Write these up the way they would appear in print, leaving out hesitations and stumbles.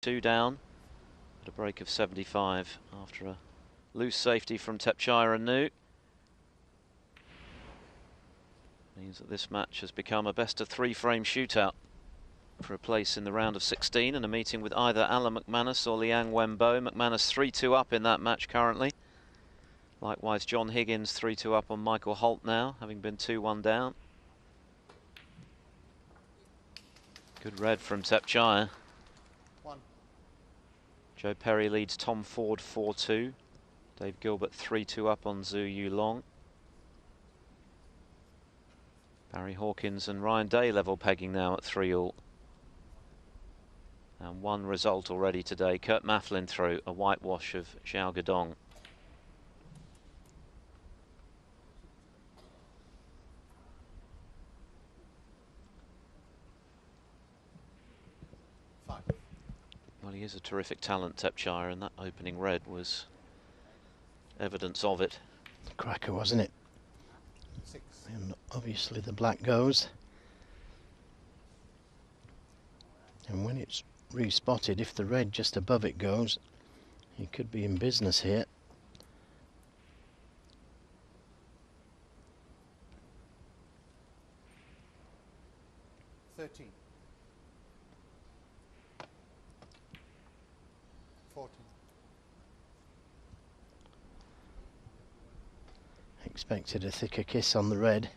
2 down at a break of 75 after a loose safety from Thepchaiya Un Nooh. Means that this match has become a best-of-3 frame shootout for a place in the round of 16 and a meeting with either Alan McManus or Liang Wenbo. McManus 3-2 up in that match currently. Likewise, John Higgins 3-2 up on Michael Holt now, having been 2-1 down. Good red from Thepchaiya. Joe Perry leads Tom Ford 4-2. Dave Gilbert 3-2 up on Zhu Yu Long. Barry Hawkins and Ryan Day level pegging now at 3-all. And one result already today. Kurt Mafflin through a whitewash of Xiao Guodong. Well, he is a terrific talent, Thepchaiya, and that opening red was evidence of it. Cracker, wasn't it? 6. And obviously the black goes. And when it's respotted, if the red just above it goes, he could be in business here. Expected a thicker kiss on the red.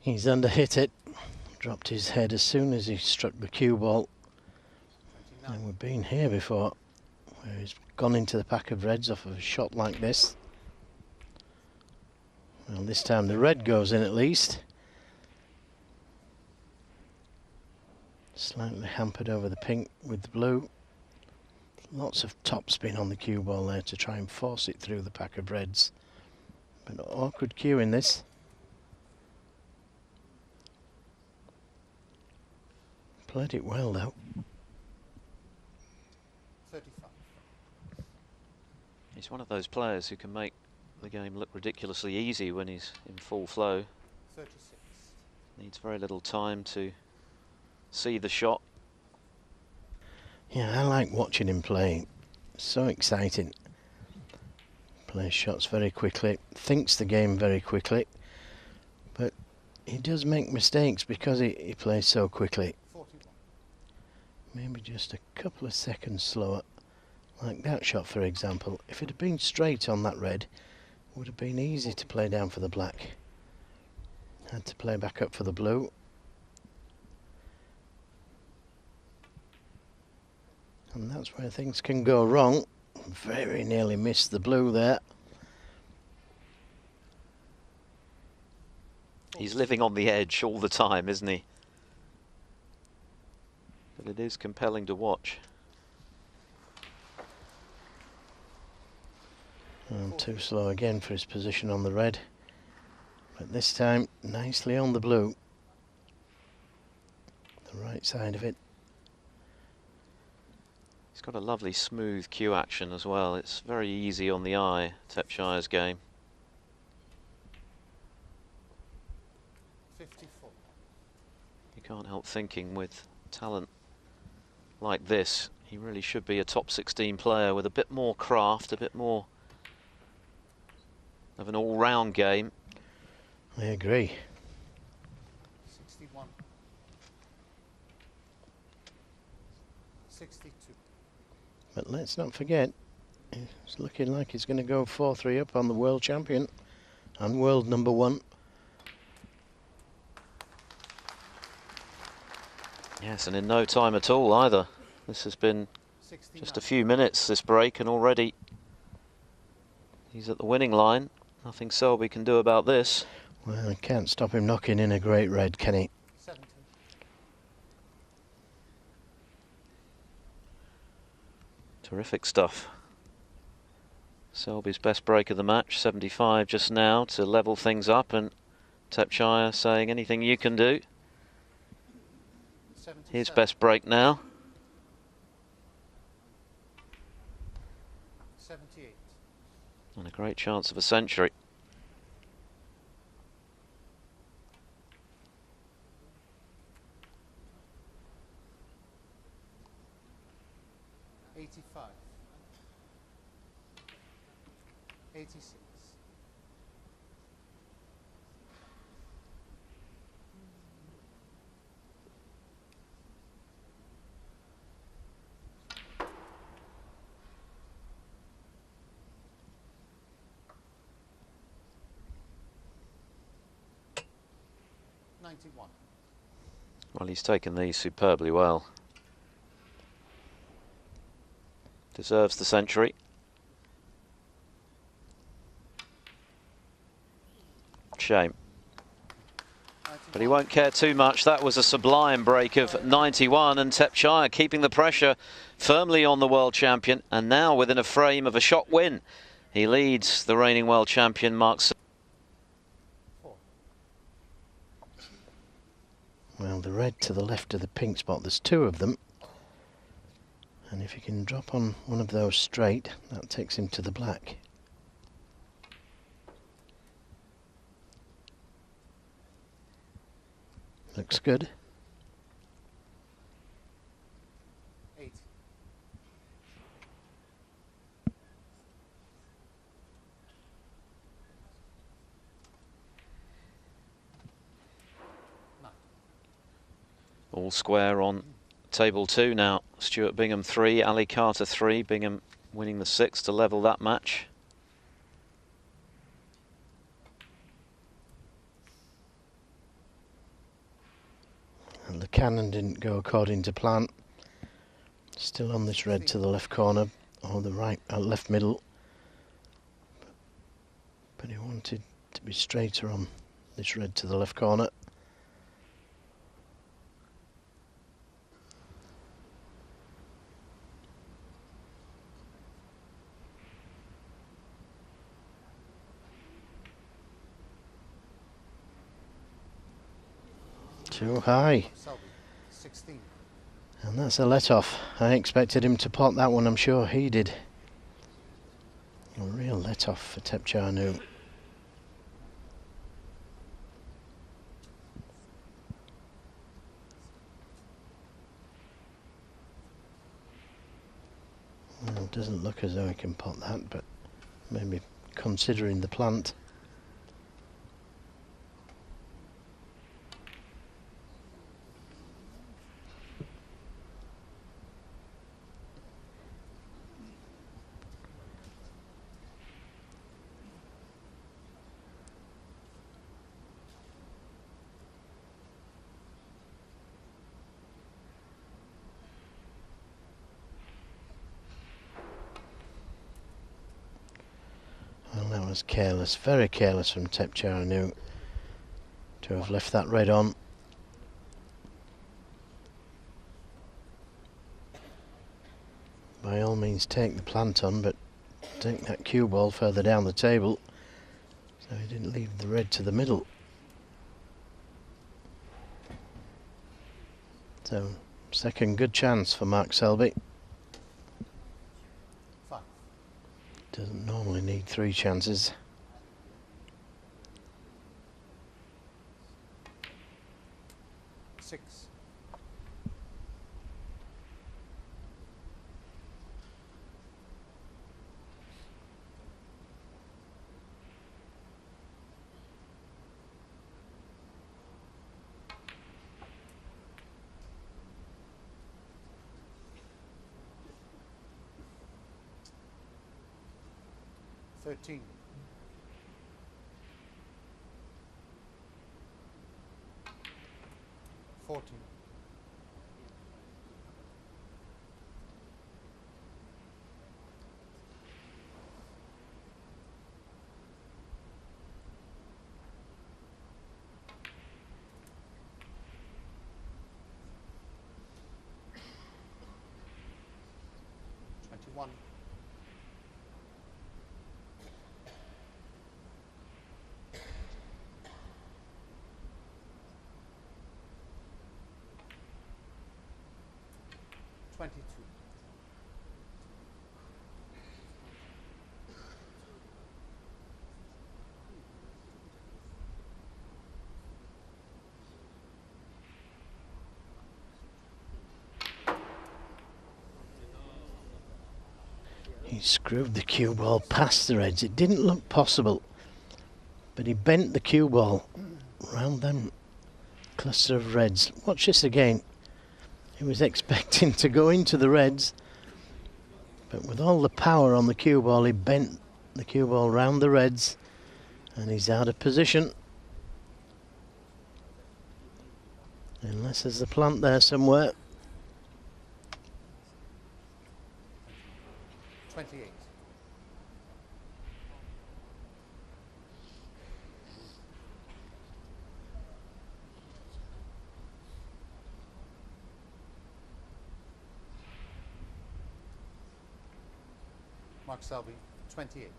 He's underhit it, dropped his head as soon as he struck the cue ball. And we've been here before, where he's gone into the pack of reds off of a shot like this. Well, this time the red goes in at least. Slightly hampered over the pink with the blue. Lots of topspin on the cue ball there to try and force it through the pack of reds. But an awkward cue in this. Played it well though. 35. He's one of those players who can make the game look ridiculously easy when he's in full flow. 36. Needs very little time to see the shot. Yeah, I like watching him play. So exciting. Plays shots very quickly, thinks the game very quickly, but he does make mistakes because he plays so quickly. 41. Maybe just a couple of seconds slower. Like that shot, for example. If it had been straight on that red, it would have been easy to play down for the black. Had to play back up for the blue. And that's where things can go wrong. Very nearly missed the blue there. He's living on the edge all the time, isn't he? But it is compelling to watch. And too slow again for his position on the red. But this time, nicely on the blue. The right side of it. He's got a lovely smooth cue action as well. It's very easy on the eye, Thepchaiya's game. 54. You can't help thinking with talent like this, he really should be a top 16 player with a bit more craft, a bit more of an all-round game. I agree. 61. 62. But let's not forget, it's looking like he's going to go 4-3 up on the world champion and world #1. Yes, and in no time at all either. This has been just a few minutes, this break, and already he's at the winning line. Nothing Selby can do about this. Well, he can't stop him knocking in a great red, can he? 70. Terrific stuff. Selby's best break of the match, 75 just now to level things up, and Thepchaiya saying anything you can do. His best break now. 78. And a great chance of a century. 85. 86. Well, he's taken these superbly well. Deserves the century. Shame. But he won't care too much. That was a sublime break of 91, and Thepchaiya keeping the pressure firmly on the world champion, and now within a frame of a shot win. He leads the reigning world champion, Mark. Well, the red to the left of the pink spot, there's two of them. And if he can drop on one of those straight, that takes him to the black. Looks good. 8. All square on table 2 now. Stuart Bingham 3, Ali Carter 3. Bingham winning the 6 to level that match. And the cannon didn't go according to plan. Still on this red to the left corner, or the right, left middle. But he wanted to be straighter on this red to the left corner. Too high. Selby. 16. And that's a let-off. I expected him to pot that one, I'm sure he did. A real let-off for Thepchaiya Un Nooh. Well, it doesn't look as though he can pot that, but maybe considering the plant. Well, that was careless, very careless from Thepchaiya Un Nooh to have left that red on. By all means take the plant on, but take that cue ball further down the table, so he didn't leave the red to the middle. So, second good chance for Mark Selby. 5. Doesn't normally need 3 chances. 6. 13. 14. 15. 21. 22. He screwed the cue ball past the reds. It didn't look possible, but he bent the cue ball round them cluster of reds. Watch this again. He was expecting to go into the reds, but with all the power on the cue ball, he bent the cue ball round the reds, and he's out of position. Unless there's a plant there somewhere. 28. Mark Selby, 28.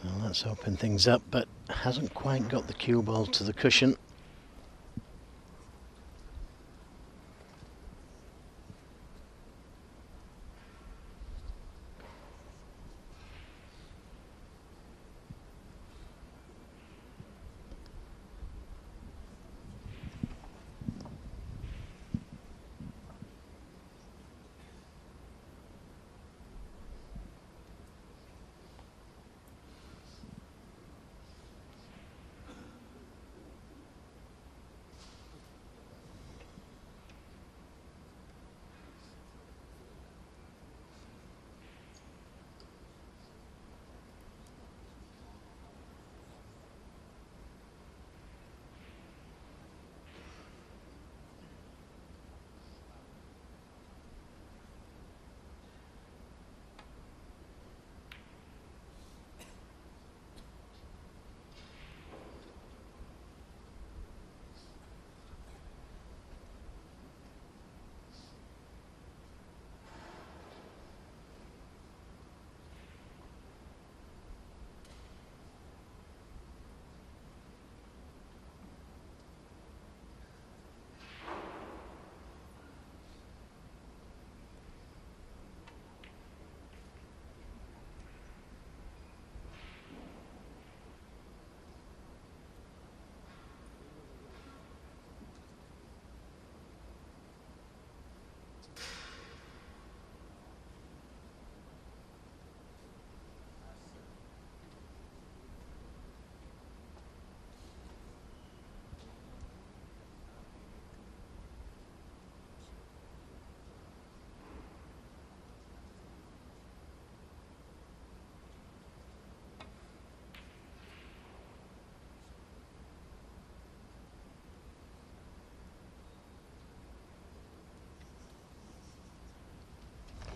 Well, that's opened things up, but hasn't quite got the cue ball to the cushion.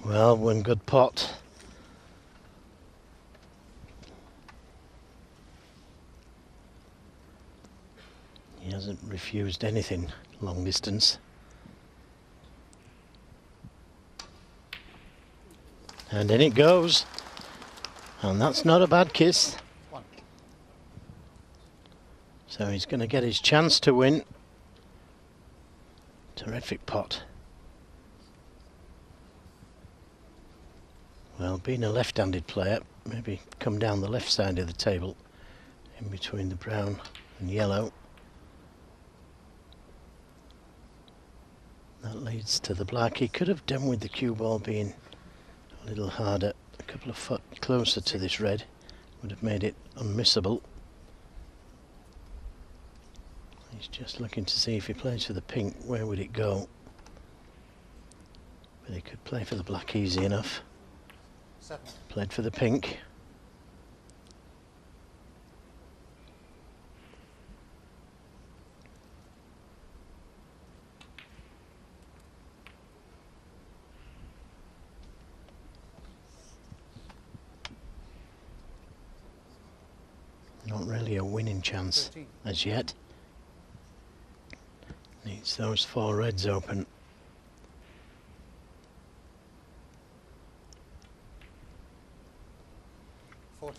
Well, one good pot. He hasn't refused anything long distance. And in it goes. And that's not a bad kiss. 1. So he's going to get his chance to win. Terrific pot. Well, being a left-handed player, maybe come down the left side of the table, in between the brown and yellow. That leads to the black. He could have done with the cue ball being a little harder, a couple of foot closer to this red, would have made it unmissable. He's just looking to see if he plays for the pink, where would it go? But he could play for the black easy enough. 7. Played for the pink. Not really a winning chance 13. as yet. Needs those 4 reds open.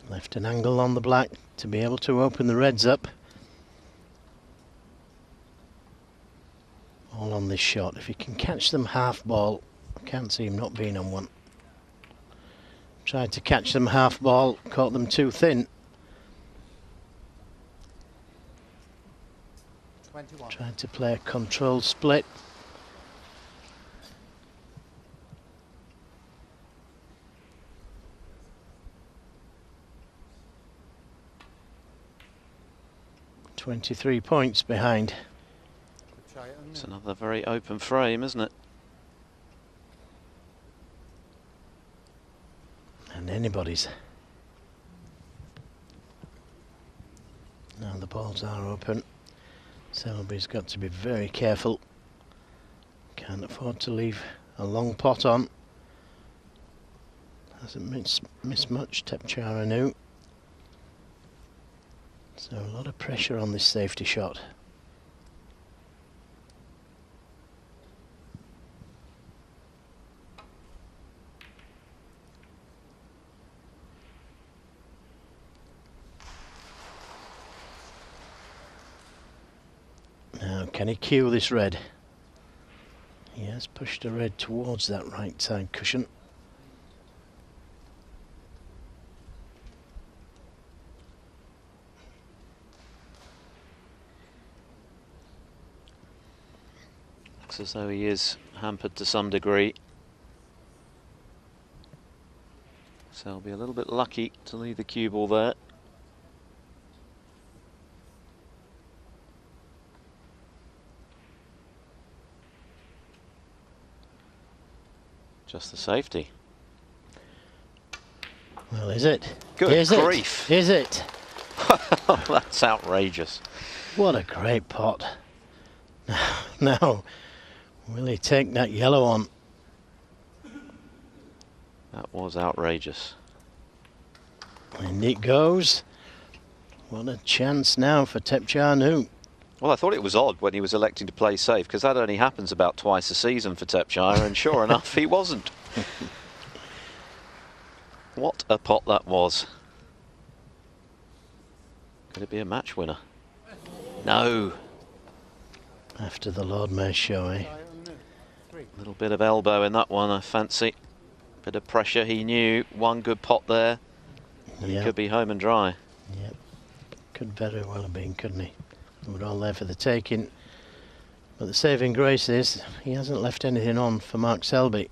Left an angle on the black to be able to open the reds up. All on this shot. If he can catch them half ball, I can't see him not being on one. Tried to catch them half ball, caught them too thin. 21. Tried to play a controlled split. .23 points behind. Thepchaiya Un It's Nooh. another very open frame, isn't it? And anybody's. Now the balls are open. Selby's got to be very careful. Can't afford to leave a long pot on. Hasn't missed much, Thepchaiya Un Nooh. So a lot of pressure on this safety shot. Now, can he cue this red? He has pushed a red towards that right side cushion. Looks as though he is hampered to some degree. Selby a little bit lucky to leave the cue ball there. Just the safety. Well, is it? Good is grief. It? Is it? That's outrageous. What a great pot. Now, will he take that yellow on? That was outrageous. And it goes. What a chance now for Thepchaiya Un Nooh. Well, I thought it was odd when he was electing to play safe, because that only happens about twice a season for Thepchaiya, and sure enough, he wasn't. What a pot that was. Could it be a match winner? No. After the Lord Mayor show, eh? Thepchaiya Un Nooh. 3. A little bit of elbow in that one, I fancy. Bit of pressure, he knew. One good pot there, and he could be home and dry. Yep. Could very well have been, couldn't he? We're all there for the taking. But the saving grace is he hasn't left anything on for Mark Selby.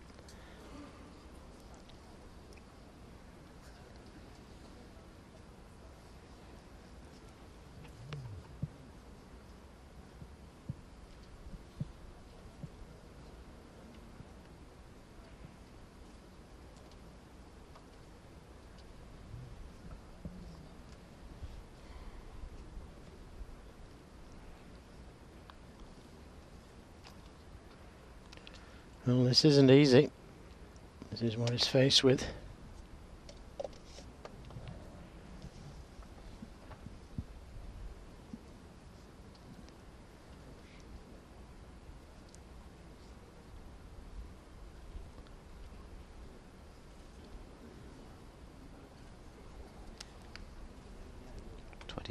Well, this isn't easy. This is what he's faced with.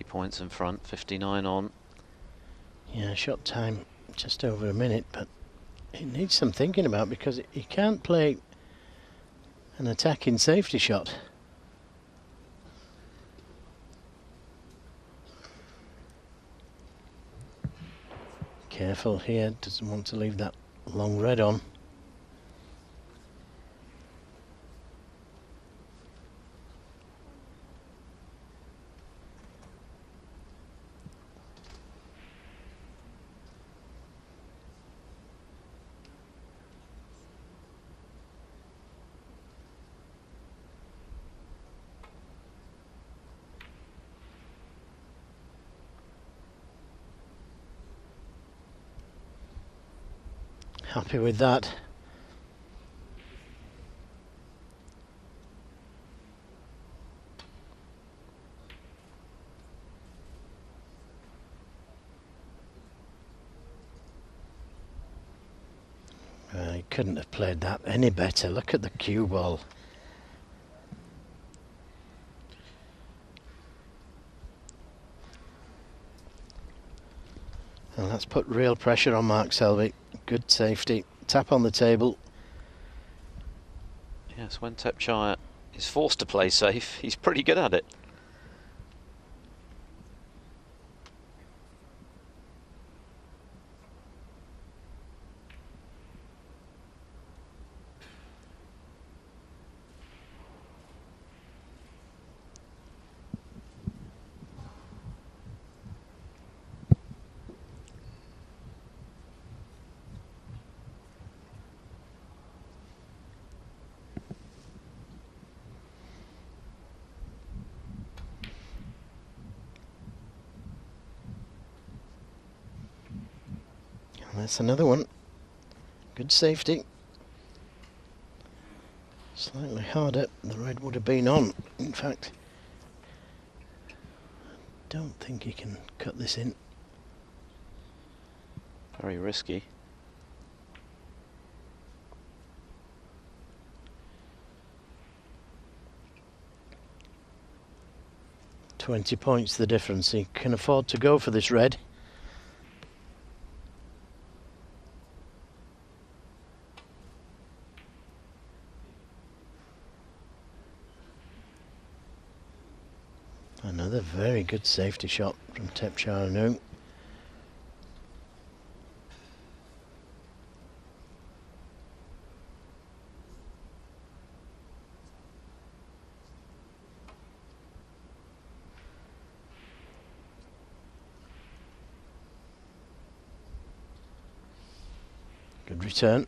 Points in front, 59 on. Yeah, shot time just over a minute, but it needs some thinking about, because he can't play an attacking safety shot. Careful here, doesn't want to leave that long red on. Happy with that. Couldn't have played that any better. Look at the cue ball. And that's put real pressure on Mark Selby. Good safety. Tap on the table. Yes, when Thepchaiya is forced to play safe, he's pretty good at it. That's another one. Good safety. Slightly harder. The red would have been on. In fact, I don't think he can cut this in. Very risky. £20 points the difference. He can afford to go for this red. Another very good safety shot from Thepchaiya Un Nooh. Good return.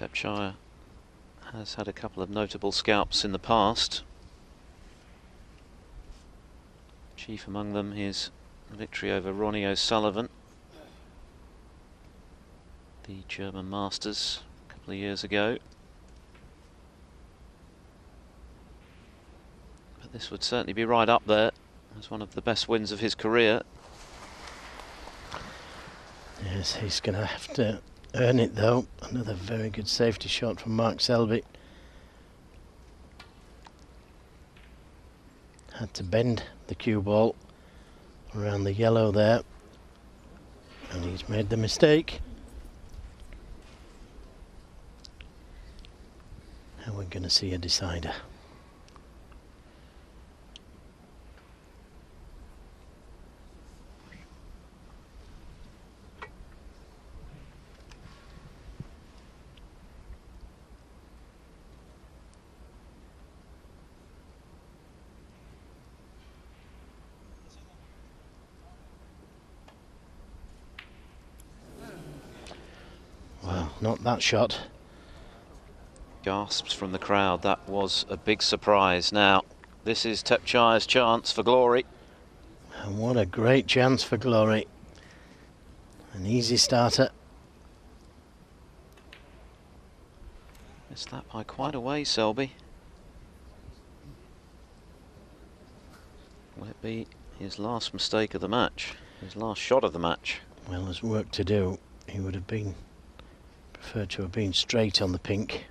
Thepchaiya has had a couple of notable scalps in the past. Chief among them his victory over Ronnie O'Sullivan, the German Masters, a couple of years ago. But this would certainly be right up there as one of the best wins of his career. Yes, he's going to have to earn it though. Another very good safety shot from Mark Selby. Had to bend the cue ball around the yellow there, and he's made the mistake. And we're going to see a decider. Well, not that shot. Gasps from the crowd. That was a big surprise. Now, this is Thepchaiya's chance for glory. And what a great chance for glory. An easy starter. Missed that by quite a way, Selby. Will it be his last mistake of the match? His last shot of the match? Well, there's work to do. He would have preferred to have been straight on the pink.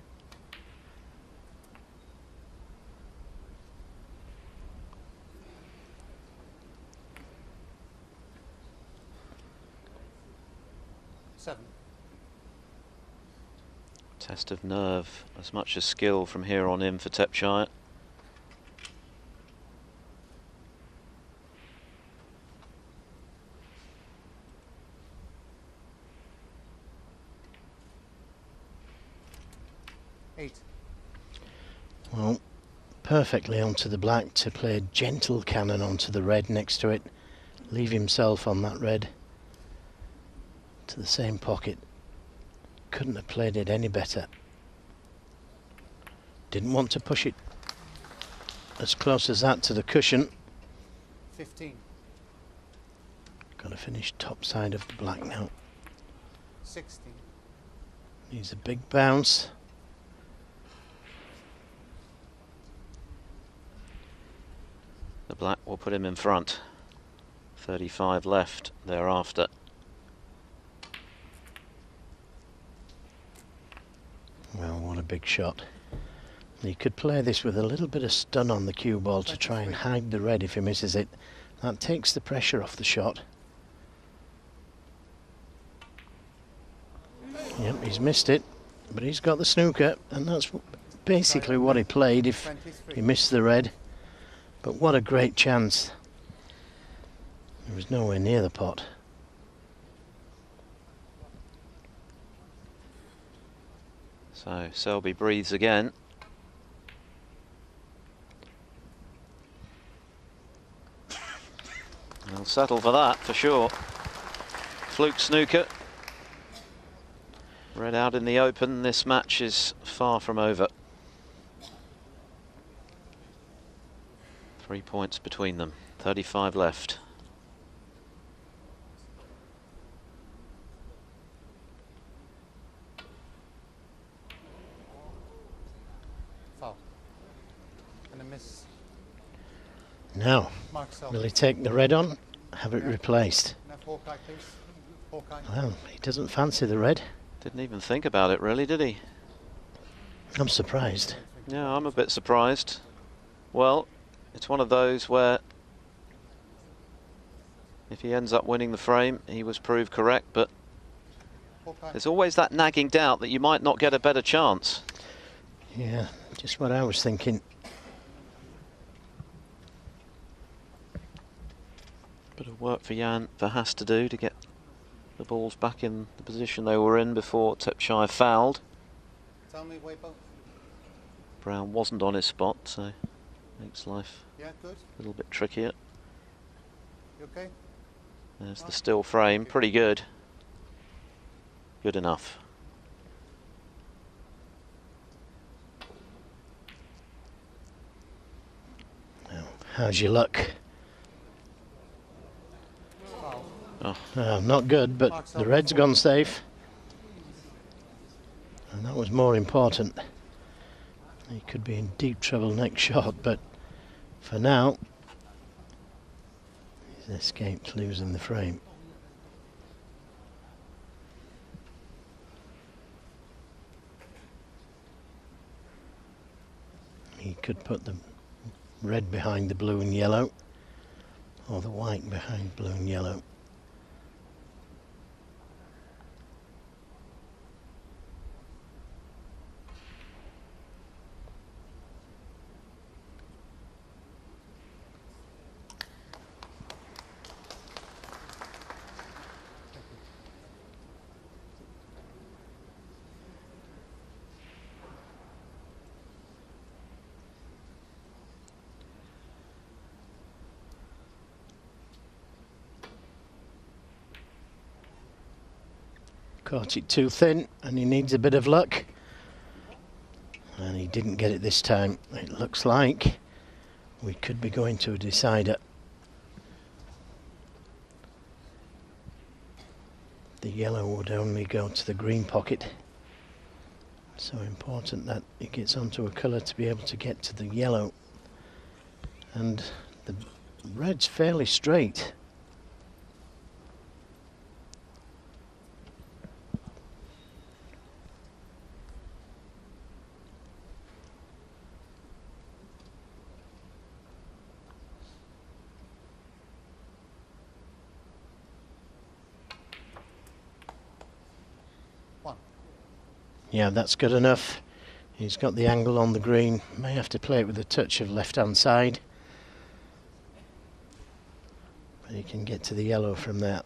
Test of nerve as much as skill from here on in for Thepchaiya. Well, perfectly onto the black to play a gentle cannon onto the red next to it. Leave himself on that red to the same pocket. Couldn't have played it any better. Didn't want to push it as close as that to the cushion. 15. Got to finish top side of the black now. 16. Needs a big bounce. The black will put him in front. 35 left thereafter. Well, what a big shot. He could play this with a little bit of stun on the cue ball to try and hide the red if he misses it. That takes the pressure off the shot. Yep, he's missed it, but he's got the snooker, and that's basically what he played if he missed the red. But what a great chance. He was nowhere near the pot. So Selby breathes again. He'll settle for that for sure. Fluke snooker. Red out in the open. This match is far from over. 3 points between them. 35 left. Foul. And a miss. Now, Mark Selby. will he take the red on? Have it replaced? Now Hawkeye, please. Hawkeye. Well, he doesn't fancy the red. Didn't even think about it really, did he? I'm surprised. Yeah, I'm a bit surprised. Well, it's one of those where if he ends up winning the frame, he was proved correct, but Hawkeye. there's always that nagging doubt that you might not get a better chance. Yeah, just what I was thinking. Bit of work for Jan Verhaas to do to get the balls back in the position they were in before Thepchaiya fouled. Tell me, Weibo. Brown wasn't on his spot, so makes life Yeah, good. a little bit trickier. You okay? There's the still frame, pretty good. Good enough. Now, how's your luck? Foul. Oh, Not good, but the red's gone safe. And that was more important. He could be in deep trouble next shot, but for now, he's escaped losing the frame. He could put the red behind the blue and yellow, or the white behind blue and yellow. Caught it too thin, and he needs a bit of luck. And he didn't get it this time. It looks like we could be going to a decider. The yellow would only go to the green pocket. So important that it gets onto a colour to be able to get to the yellow. And the red's fairly straight. Yeah, that's good enough. He's got the angle on the green. May have to play it with a touch of left-hand side. But he can get to the yellow from there.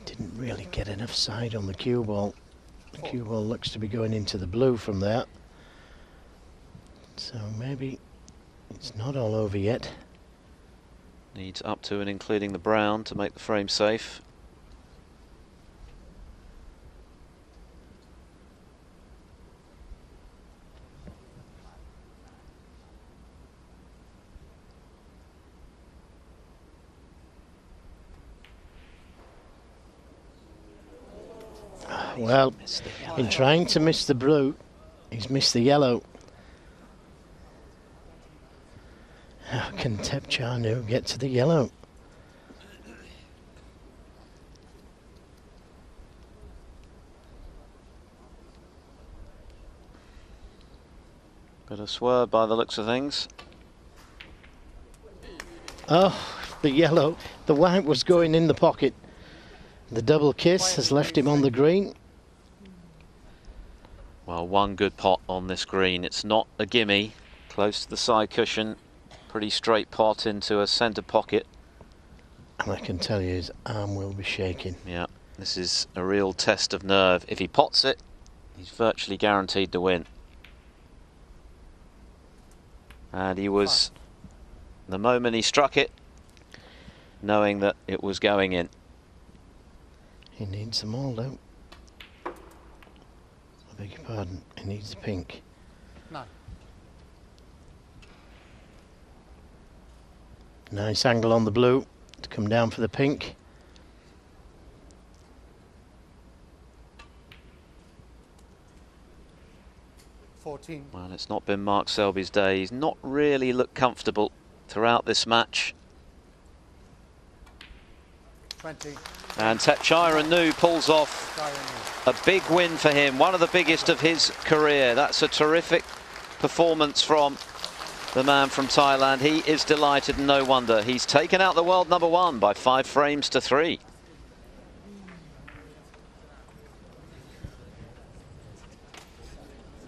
Didn't really get enough side on the cue ball. The cue ball looks to be going into the blue from there. So maybe it's not all over yet. needs up to and including the brown to make the frame safe. Well, in trying to miss the blue, he's missed the yellow. How can Thepchaiya Un Nooh get to the yellow? Bit of swerve by the looks of things. Oh, the yellow. The white was going in the pocket. The double kiss has left him on the green. Well, one good pot on this green. It's not a gimme. Close to the side cushion. Pretty straight pot into a centre pocket. And I can tell you his arm will be shaking. Yeah, this is a real test of nerve. If he pots it, he's virtually guaranteed to win. And he was, the moment he struck it, knowing that it was going in. He needs them all, though. I beg your pardon, he needs the pink. No. Nice angle on the blue to come down for the pink. Well, it's not been Mark Selby's day. He's not really looked comfortable throughout this match. 20. And Thepchaiya Un Nooh pulls off a big win for him, one of the biggest of his career. That's a terrific performance from the man from Thailand. He is delighted, and no wonder. He's taken out the world #1 by 5 frames to 3.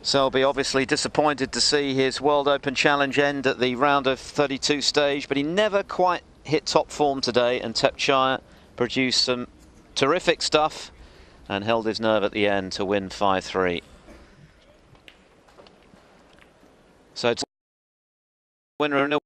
Selby obviously disappointed to see his World Open Challenge end at the round of 32 stage, but he never quite hit top form today, and Thepchaiya produced some terrific stuff and held his nerve at the end to win 5-3. So it's winner